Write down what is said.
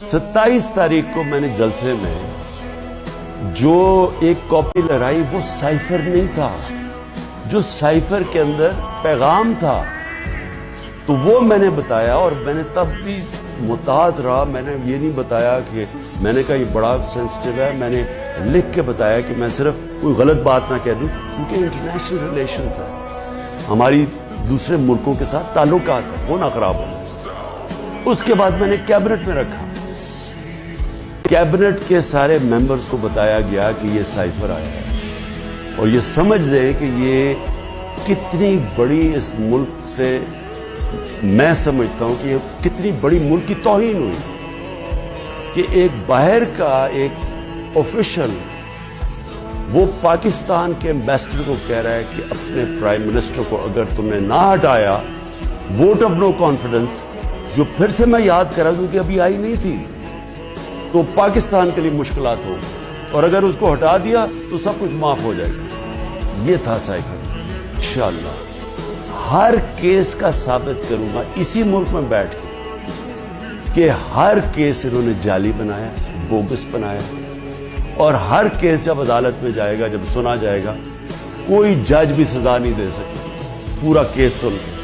27 तारीख को मैंने जलसे में जो एक कॉपी लहराई वो साइफर नहीं था, जो साइफर के अंदर पैगाम था, तो वो मैंने बताया। और मैंने तब भी मुताद रहा, मैंने ये नहीं बताया कि मैंने कहा ये बड़ा सेंसिटिव है, मैंने लिख के बताया कि मैं सिर्फ कोई गलत बात ना कह दूं, क्योंकि इंटरनेशनल रिलेशंस है, हमारी दूसरे मुल्कों के साथ ताल्लुकात है, वो ना खराब हो जाए। उसके बाद मैंने कैबिनेट में रखा, कैबिनेट के सारे मेंबर्स को बताया गया कि ये साइफर आया है, और ये समझ लें कि ये कितनी बड़ी इस मुल्क से, मैं समझता हूं कि ये कितनी बड़ी मुल्क की तौहीन हुई कि एक बाहर का एक ऑफिशियल वो पाकिस्तान के एम्बेसडर को कह रहा है कि अपने प्राइम मिनिस्टर को अगर तुमने ना हटाया, वोट ऑफ नो कॉन्फिडेंस, जो फिर से मैं याद करा क्योंकि अभी आई नहीं थी, तो पाकिस्तान के लिए मुश्किलात हो, और अगर उसको हटा दिया तो सब कुछ माफ हो जाएगा। ये था साइफर। इंशाअल्लाह हर केस का साबित करूंगा इसी मुल्क में बैठ के कि हर केस इन्होंने जाली बनाया, बोगस बनाया, और हर केस जब अदालत में जाएगा, जब सुना जाएगा, कोई जज भी सजा नहीं दे सकता पूरा केस सुन के।